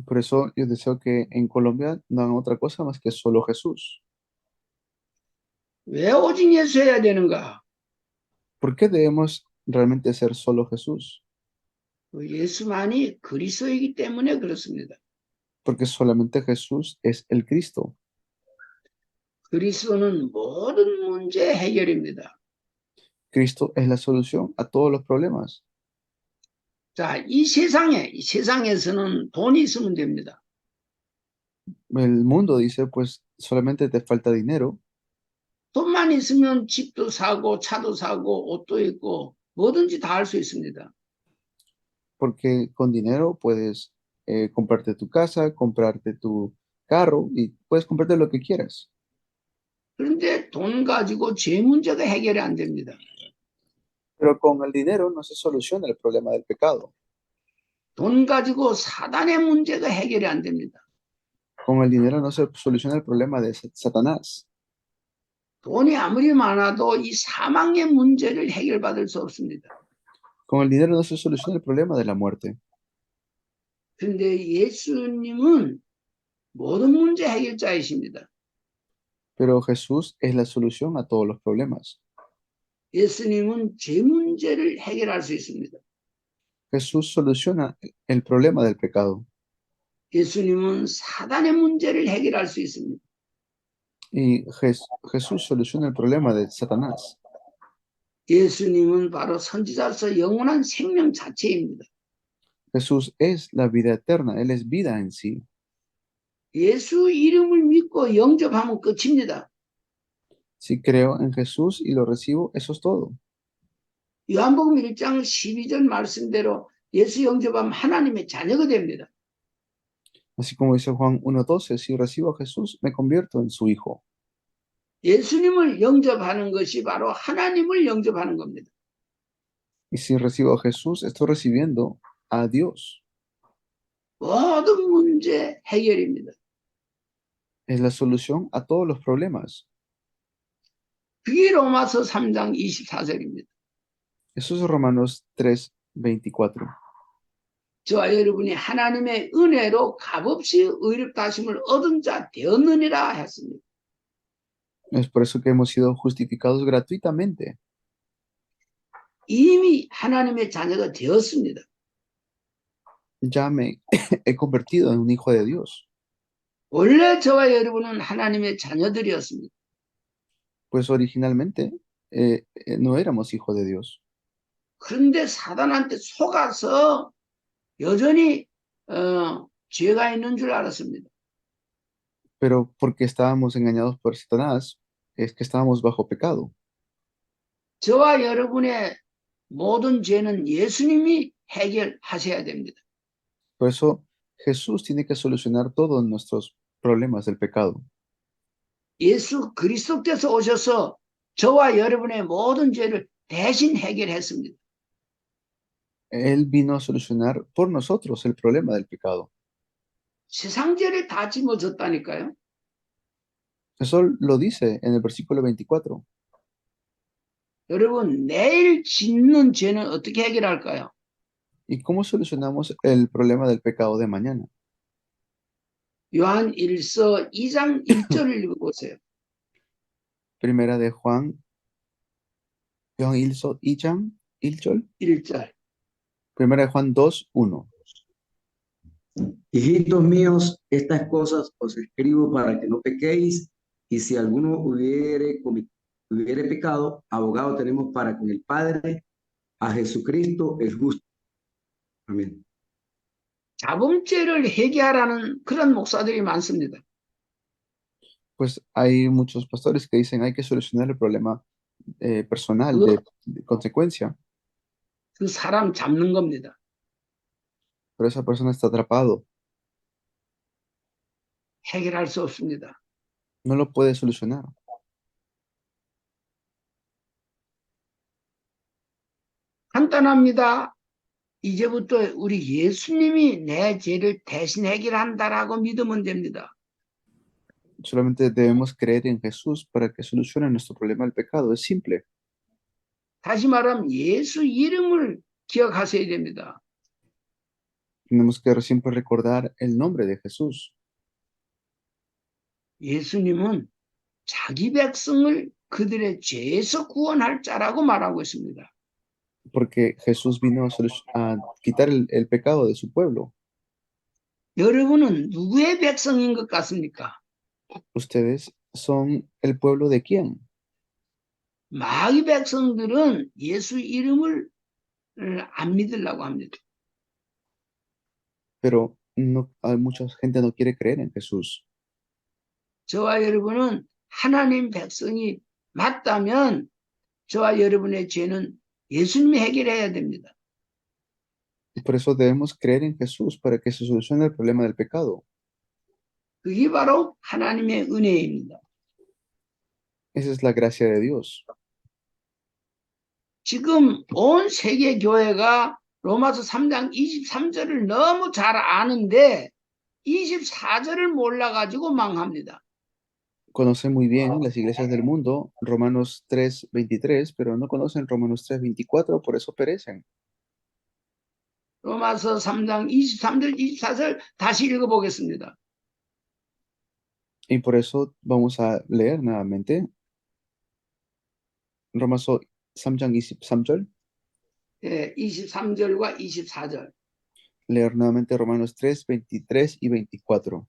Por eso yo deseo que en Colombia no hagan otra cosa más que solo Jesús. 왜 오직 예수 해야 되는가? ¿Por qué debemos realmente ser solo Jesús? 그 예수만이 그리스도이기 때문에 그렇습니다. Porque solamente Jesús es el Cristo. 그리스도는 모든 문제 해결입니다. Cristo es la solución a todos los problemas. 자, 이 세상에서는 돈이 있으면 됩니다. El mundo dice, pues solamente te falta dinero, 돈만 있으면 집도 사고 차도 사고 옷도 입고 뭐든지 다 할 수 있습니다. porque con dinero puedes comprarte tu casa, comprarte tu carro y puedes comprarte lo que quieras. 그런데 돈 가지고 죄 문제가 해결이 안 됩니다. Pero con el dinero no se soluciona el problema del pecado. 돈 가지고 사단의 문제가 해결이 안 됩니다. Con el dinero no se soluciona el problema de Satanás. 돈이 아무리 많아도 이 사망의 문제를 해결받을 수 없습니다. Con el dinero no se soluciona el problema de la muerte. 그런데 예수님은 모든 문제 해결자이십니다. Pero Jesús es la solución a todos los problemas. 예수님은 죄 문제를 해결할 수 있습니다. Jesús soluciona el problema del pecado. 예수님은 사단의 문제를 해결할 수 있습니다. Y Jesús soluciona el problema de Satanás. 예수님은 바로 선지자로서 영원한 생명 자체입니다. Jesús es la vida eterna. Él es vida en sí. 예수 이름을 믿고 영접하면 끝입니다. Si creo en Jesús y lo recibo, eso es todo. 요한복음 1장 12절 말씀대로 예수 영접하면 하나님의 자녀가 됩니다. Así como dice Juan 1:12, si recibo a Jesús, me convierto en su hijo. 예수님을 영접하는 것이 바로 하나님을 영접하는 겁니다. Y si recibo a Jesús, estoy recibiendo a Dios. 모든 문제 해결입니다. Es la solución a todos los problemas. 그게 로마서 3장 24절입니다. Eso es Romanos 3:24. 저와 여러분이 하나님의 은혜로 값없이 의롭다 하심을 얻은 자 되었느니라 했습니다. Es por eso que hemos sido justificados gratuitamente. 이미 하나님의 자녀가 되었습니다. Ya me he convertido en un hijo de Dios. 원래 저와 여러분은 하나님의 자녀들이었습니다. Pues originalmente no éramos hijos de Dios. 그런데 사단한테 속아서 여전히 죄가 있는 줄 알았습니다. Pero porque estábamos engañados por Satanás, es que estábamos bajo pecado. 저와 여러분의 모든 죄는 예수님이 해결하셔야 됩니다. Por eso Jesús tiene que solucionar todos nuestros problemas del pecado. 예수 그리스도께서 오셔서 저와 여러분의 모든 죄를 대신 해결했습니다. Él vino a solucionar por nosotros el problema del pecado. 세상 죄를 다 짊어졌다니까요. Eso lo dice en el versículo 24. 여러분, 내일 짓는 죄는 어떻게 해결할까요? ¿Y cómo solucionamos el problema del pecado de mañana? 요한 1서 2장 1절을 읽어보세요. Primera de Juan, Juan Ilso, Ichan, Ilchol. 1절. Primera de Juan 2, 1. Hijitos míos, estas cosas os escribo para que no pequéis, y si alguno hubiere pecado, abogado tenemos para con el Padre, a Jesucristo el justo. Amén. 자범죄를 해결하라는 그런 목사들이 많습니다. Pues hay muchos pastores que dicen hay que solucionar el problema personal de consecuencia, 그 사람 잡는 겁니다. pero esa persona está atrapado, 해결할 수 없습니다. no lo puede solucionar. 간단합니다. 이제부터 우리 예수님이 내 죄를 대신 해결한다라고 믿으면 됩니다. Solamente debemos creer en Jesús para que solucione nuestro problema del pecado. Es simple. 다시 말하면 예수 이름을 기억하셔야 됩니다. Tenemos que siempre recordar el nombre de Jesús. 예수님은 자기 백성을 그들의 죄에서 구원할 자라고 말하고 있습니다. Porque Jesús vino a quitar el pecado de su pueblo. 여러분은 누구의 백성인 것 같습니까? ¿Ustedes son el pueblo de quién? 마귀 백성들은 예수 이름을 안 믿으려고 합니다. Pero no, hay mucha gente no quiere creer en Jesús. 저와 여러분은 하나님 백성이 맞다면 저와 여러분의 죄는 예수님이 해결해야 됩니다. Y por eso debemos creer en Jesús para que se solucione el problema del pecado. 그게 바로 하나님의 은혜입니다. Esa es la gracia de Dios. 지금 온 세계 교회가 로마서 3장 23절을 너무 잘 아는데 24절을 몰라가지고 망합니다. Conocen muy bien las iglesias del mundo Romanos 3:23, pero no conocen Romanos 3:24, por eso perecen. 로마서 3장 23절, 24절 다시 읽어보겠습니다. Y por eso vamos a leer nuevamente Roma서 3장 23절. 예, 23절과 24절. Leer nuevamente Romanos 3:23 y 24.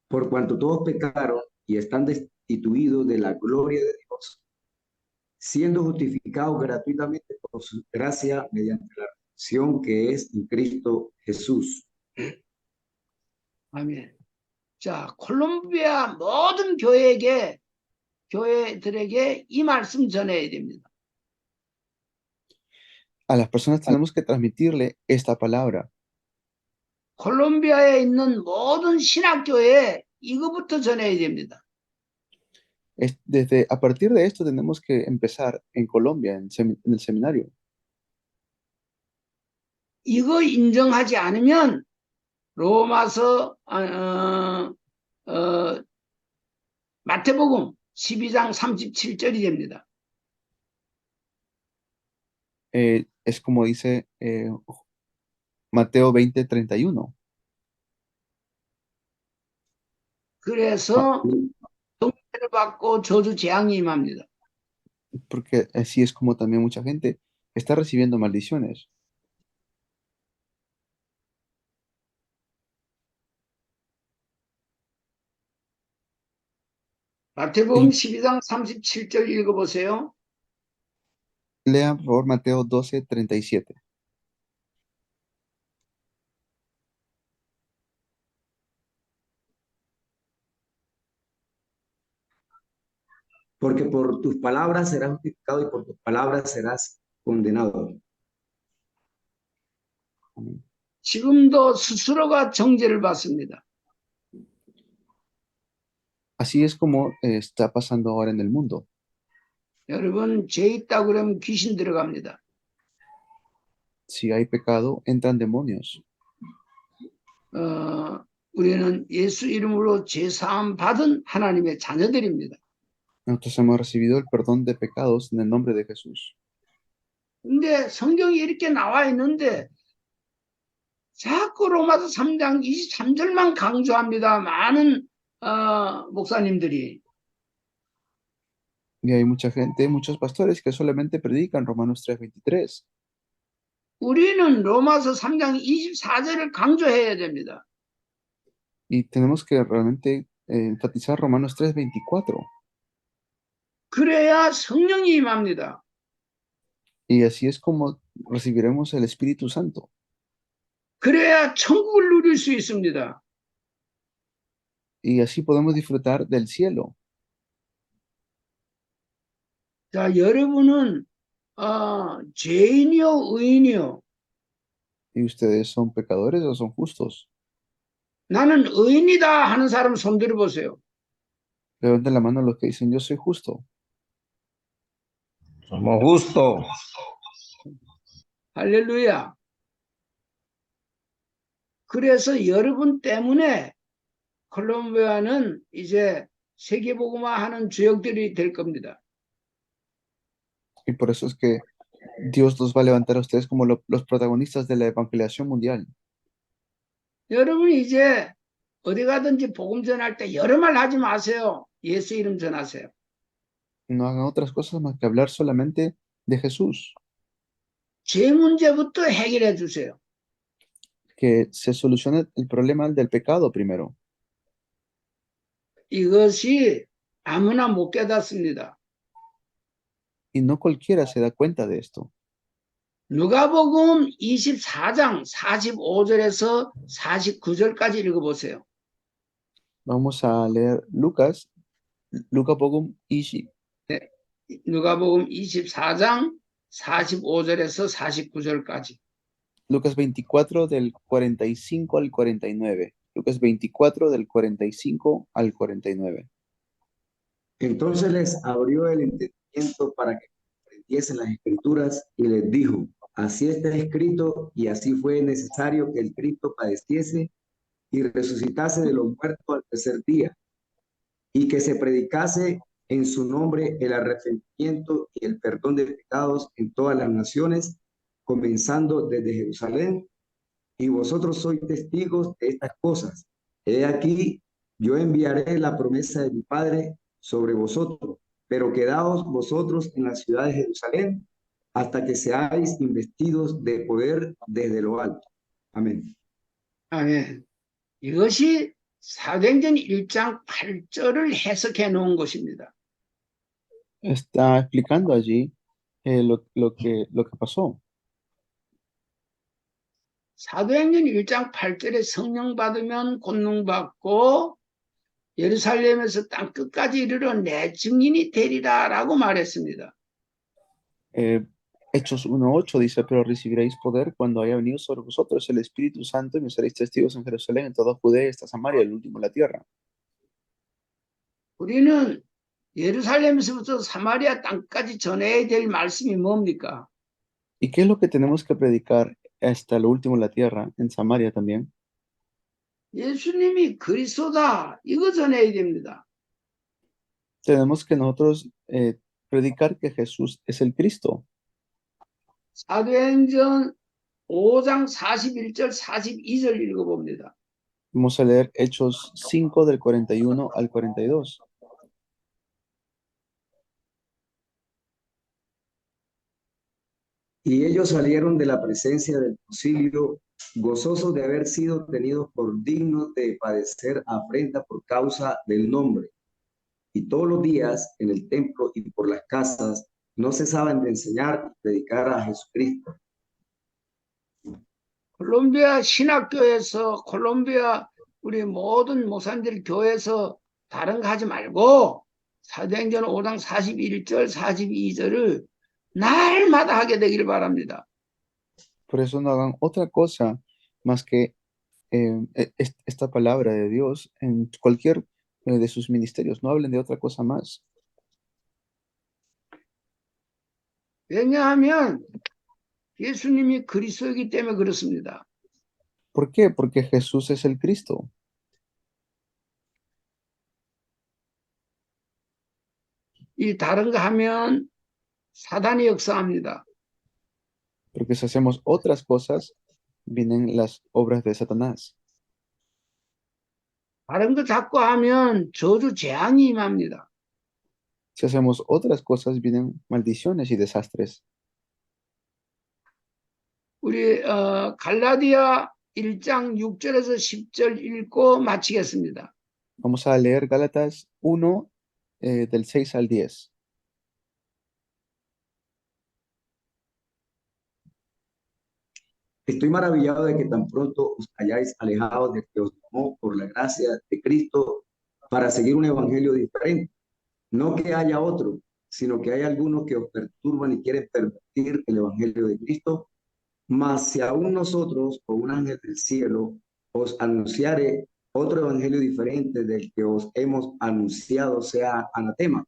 Por cuanto todos pecaron y están destituidos de la gloria de Dios, siendo justificados gratuitamente por su gracia mediante la redención que es en Cristo Jesús. 아멘. 자, 콜롬비아 모든 교회들에게 이 말씀 전해야 됩니다. A las personas tenemos que transmitirle esta palabra. 콜롬비아에 있는 모든 신학교에 이거부터 전해야 됩니다. A partir de esto tenemos que empezar en Colombia, en el seminario. 이거 인정하지 않으면 로마서 마태복음 12장 37절이 됩니다. Es como dice Mateo 20:31. 그래서 정죄를 받고 저주 재앙이 임합니다. Porque así es como también mucha gente está recibiendo maldiciones. 마태복음 12장 37절 읽어보세요. Lean, por favor, Mateo 12:37. Porque por tus palabras serás justificado y por tus palabras serás condenado. Amén. 지금도 스스로가 정죄를 받습니다. Así es como está pasando ahora en el mundo. 여러분, 죄 있다고 그러면 귀신 들어갑니다. Si hay pecado, entran demonios. 우리는 예수 이름으로 죄 사함 받은 하나님의 자녀들입니다. Nosotros hemos recibido el perdón de pecados en el nombre de Jesús. 근데 성경이 이렇게 나와 있는데 자꾸 로마서 3장 23절만 강조합니다. 많은 목사님들이. Y hay mucha gente, muchos pastores que solamente predican Romanos 3:23. 우리는 로마서 3장 24절을 강조해야 됩니다. Y tenemos que realmente enfatizar Romanos 3:24. 그래야 성령이 임합니다. Y así es como recibiremos el Espíritu Santo. 그래야 천국을 누릴 수 있습니다. Y así podemos disfrutar del cielo. 자, 여러분은 죄인이요, 의인이요. ¿Y ustedes son pecadores o son justos? 나는 의인이다 하는 사람 손 들어보세요. Levanten la mano los que dicen, yo soy justo. Somos justos. 할렐루야. 그래서 여러분 때문에 콜롬비아는 이제 세계복음화 하는 주역들이 될 겁니다. Y por eso es que Dios los va a levantar a ustedes como los protagonistas de la evangelización mundial. 여러분이 이제 어디 가든지 복음 전할 때 여러 말 하지 마세요. 예수 이름 전하세요. No hagan otras cosas más que hablar solamente de Jesús. 죄 문제부터 해결해 주세요. Que se solucione el problema del pecado primero. 이것이 아무나 못 깨닫습니다. Y no cualquiera se da cuenta de esto. 누가복음 24장 45절에서 49절까지 읽어보세요. Vamos a leer Lucas, Lucas 20. 누가복음 24장 45절에서 49절까지. Lucas 24 del 45 al 49. Lucas 24 del 45 al 49. Entonces les abrió el entendimiento para que comprendiesen las escrituras y les dijo, así está escrito y así fue necesario que el Cristo padeciese y resucitase de los muertos al tercer día y que se predicase en su nombre el arrepentimiento y el perdón de pecados en todas las naciones, comenzando desde Jerusalén. Y vosotros sois testigos de estas cosas. He aquí, yo enviaré la promesa de mi Padre sobre vosotros, pero quedaos vosotros en la ciudad de Jerusalén hasta que seáis investidos de poder desde lo alto. Amén. 아멘. 이것이 사도행전 1장 8절을 해석해 놓은 것입니다. Está explicando allí lo que pasó. 사도행전 1장 8절에 성령 받으면 권능 받고 예루살렘에서 땅 끝까지 이르러 내 증인이 되리라라고 말했습니다. Hechos 1:8 dice, pero recibiréis poder cuando haya venido sobre vosotros el Espíritu Santo y me seréis testigos en Jerusalén, en toda Judea y hasta Samaria, el último de la tierra. 우리는 예루살렘에서부터 사마리아 땅까지 전해야 될 말씀이 뭡니까? ¿Y qué es lo que tenemos que predicar hasta lo último de la tierra, en Samaria también? 예수님이 그리스도다. 이거 전해야 됩니다. Tenemos que nosotros predicar que Jesús es el Cristo. 사도행전 5장 41절 42절 읽어봅니다. Vamos a leer Hechos 5 del 41 al 42. Y ellos salieron de la presencia del concilio, gozosos de haber sido tenidos por dignos de padecer afrenta por causa del nombre. Y todos los días en el templo y por las casas no cesaban de enseñar y predicar a Jesucristo. 콜롬비아 신학교에서 콜롬비아 우리 모든 모산들 교회에서 다른 거 하지 말고 사도행전 5장 41절, 42절을 날마다 하게 되기를 바랍니다. Por eso no hagan otra cosa más que esta palabra de Dios en cualquier de sus ministerios. No hablen de otra cosa más. 왜냐하면 예수님이 그리스도이기 때문에 그렇습니다. ¿Por qué? Porque Jesús es el Cristo. 이 다른 거 하면 사단이 역사합니다. Porque si hacemos otras cosas, vienen las obras de Satanás. 다른 거 자꾸 하면 저주 재앙이 임합니다. Si hacemos otras cosas, vienen maldiciones y desastres. 우리 갈라디아 1장 6절에서 10절 읽고 마치겠습니다. Vamos a leer Gálatas 1, del 6 al 10. Estoy maravillado de que tan pronto os hayáis alejado de que os llamó por la gracia de Cristo para seguir un evangelio diferente. No que haya otro, sino que hay algunos que os perturban y quieren pervertir el evangelio de Cristo. Mas si aún nosotros o un ángel del cielo os anunciare otro evangelio diferente del que os hemos anunciado, sea anatema.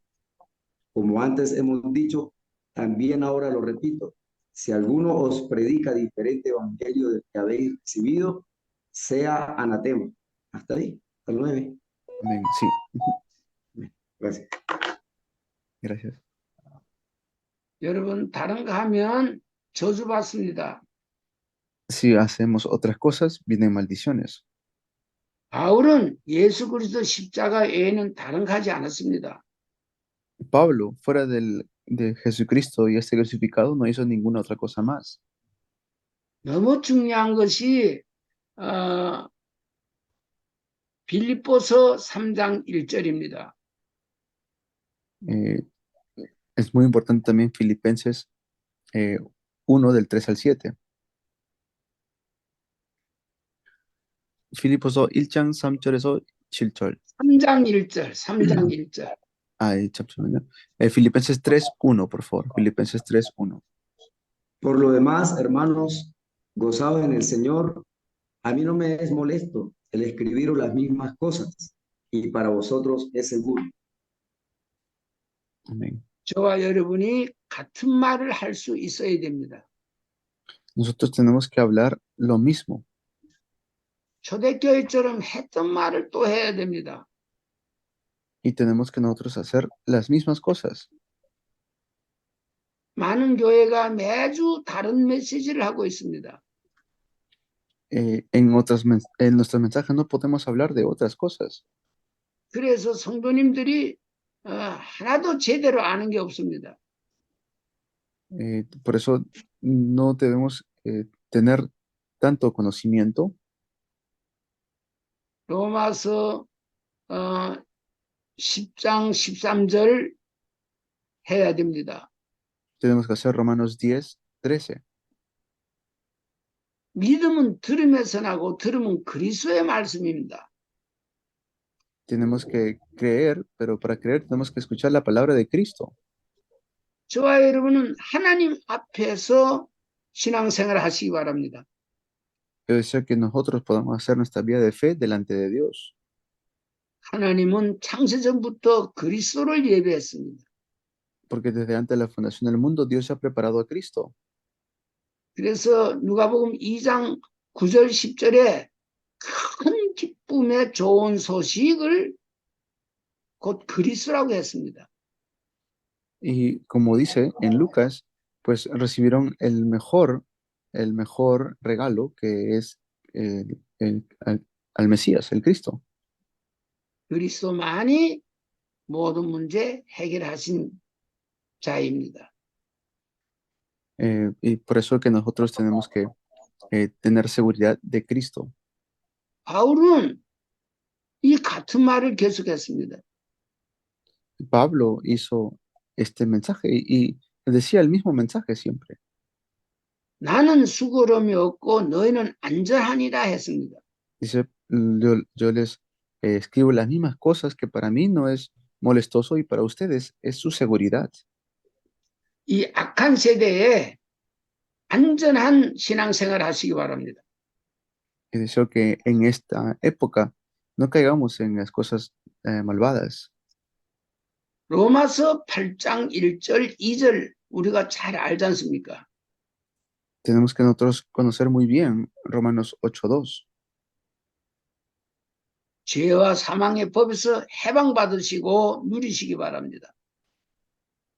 Como antes hemos dicho, también ahora lo repito. Si alguno os predica diferente evangelio del que habéis recibido, sea anatema. Hasta ahí, hasta el 9. Amén. Sí, Gracias. gracias. 여러분 다른 거 하면 저주받습니다. Si hacemos otras cosas, vienen maldiciones. 바울은 예수 그리스도 십자가 외에는 다른 거 하지 않았습니다. Pablo, fuera de Jesucristo y este crucificado, no hizo ninguna otra cosa más. 너무 중요한 것이 빌립보서 3장 1절입니다. Eh, es muy importante también Filipenses 1 del 3 al 7. 필리포서 1장 3절에서 7절. 3장 1절, 3장 1절. 잠시만요. Filipenses 3:1, por favor. Filipenses 3:1. Por lo demás, hermanos, gozados en el Señor, a mí no me es molesto el escribiros las mismas cosas, y para vosotros es seguro. Amén. 저와 여러분이 같은 말을 할 수 있어야 됩니다. Nosotros tenemos que hablar lo mismo. 초대교회처럼 했던 말을 또 해야 됩니다. Y tenemos que nosotros hacer las mismas cosas. 많은 교회가 매주 다른 메시지를 하고 있습니다. En nuestros mensajes no podemos hablar de otras cosas. 그래서 성도님들이 하나도 제대로 아는 게 없습니다. Por eso no debemos tener tanto conocimiento. 로마서 10장 13절 해야 됩니다. Tenemos que hacer Romanos 10:13. 믿음은 들으면서 나고 들으면 그리스도의 말씀입니다. Tenemos que creer, pero para creer tenemos que escuchar la palabra de Cristo. 저와 여러분은 하나님 앞에서 신앙생활을 하시기 바랍니다. Yo deseo que nosotros podamos hacer nuestra vida de fe delante de Dios. 하나님은 창세전부터 그리스도를 예배했습니다. Porque desde antes de la fundación del mundo, Dios ya ha preparado a Cristo. 그래서 누가복음 2장 9절 10절에 큰 기쁨의 좋은 소식을 곧 그리스도라고 했습니다. Y como dice en Lucas, pues recibieron el mejor regalo que es al Mesías, el Cristo. 그리스도만이 모든 문제 해결하신 자입니다. Y por eso que nosotros tenemos que tener seguridad de Cristo. 바울은 이 같은 말을 계속했습니다. Pablo hizo este mensaje y decía el mismo mensaje siempre. 나는 수고로움이 없고 너희는 안전하니라 했습니다. Dice, yo les escribo las mismas cosas que para mí no es molestoso y para ustedes es su seguridad. 이 악한 세대에 안전한 신앙생활 하시기 바랍니다. Y deseo que en esta época no caigamos en las cosas malvadas. 로마서 8장 1절, 2절 우리가 잘 알지 않습니까? Tenemos que nosotros conocer muy bien Romanos 8:2. 죄와 사망의 법에서 해방받으시고 누리시기 바랍니다.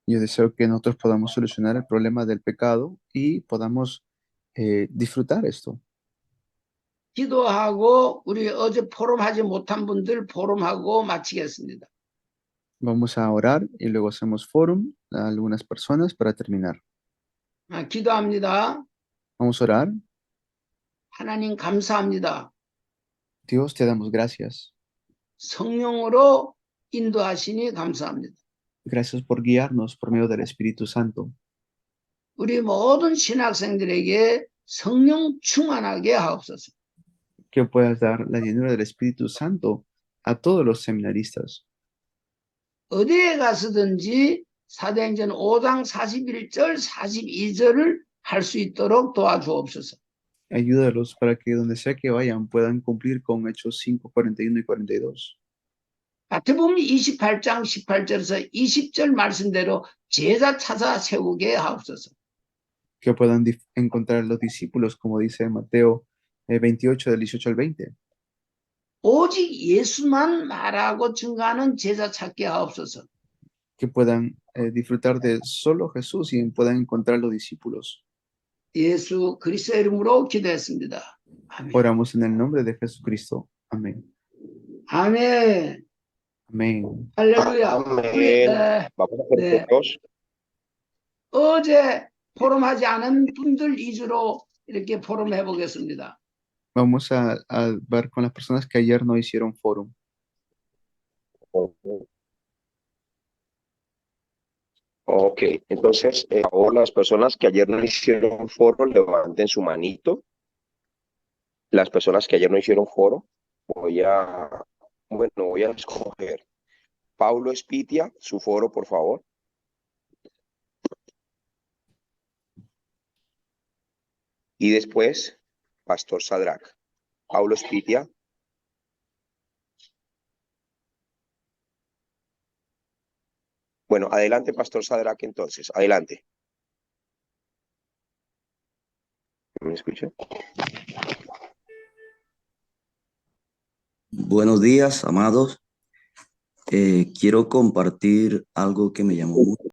Yo deseo que nosotros podamos solucionar el problema del pecado y podamos disfrutar esto. 기도하고 우리 어제 포럼하지 못한 분들 포럼하고 마치겠습니다. Vamos a orar y luego hacemos forum a algunas personas para terminar. 기도합니다. Vamos a orar. 하나님 감사합니다. Dios, te damos gracias. 성령으로 인도하시니 감사합니다. Gracias por guiarnos por medio del Espíritu Santo. 우리 모든 신학생들에게 성령 충만하게 하옵소서. Que puedas dar la llenura del Espíritu Santo a todos los seminaristas. 어디에 가서든지 사도행전 5장 41절, 42절을 할 수 있도록 도와주옵소서. Ayúdalos para que donde sea que vayan puedan cumplir con Hechos 5, 41 y 42. 마태복음 28장 18절에서 20절 말씀대로 제자 찾아 세우게 하옵소서. Que puedan encontrar los discípulos, como dice Mateo 28, del 18 al 20. 오직 예수만 말하고 증거하는 제자 찾게 하옵소서. Que puedan disfrutar de solo Jesús y puedan encontrar los discípulos. 예수 그리스도의 이름으로 기도했습니다. 아멘. Oramos en el nombre de Jesucristo. Amén. 아멘. Amén. 할렐루야. 우리 Vamos a hacer fotos. 어제 포럼하지 않은 분들 위주로 이렇게 포럼 해보겠습니다. Vamos a ver con las personas que ayer no hicieron forum. Ok, entonces, por favor, las personas que ayer no hicieron foro, levanten su manito. Las personas que ayer no hicieron foro, voy a escoger. Paulo Espitia, su foro, por favor. Y después, Pastor Sadrach. Paulo Espitia. Bueno, adelante, Pastor Sadrach, entonces. Adelante. ¿Me escucha? Buenos días, amados. Quiero compartir algo que me llamó mucho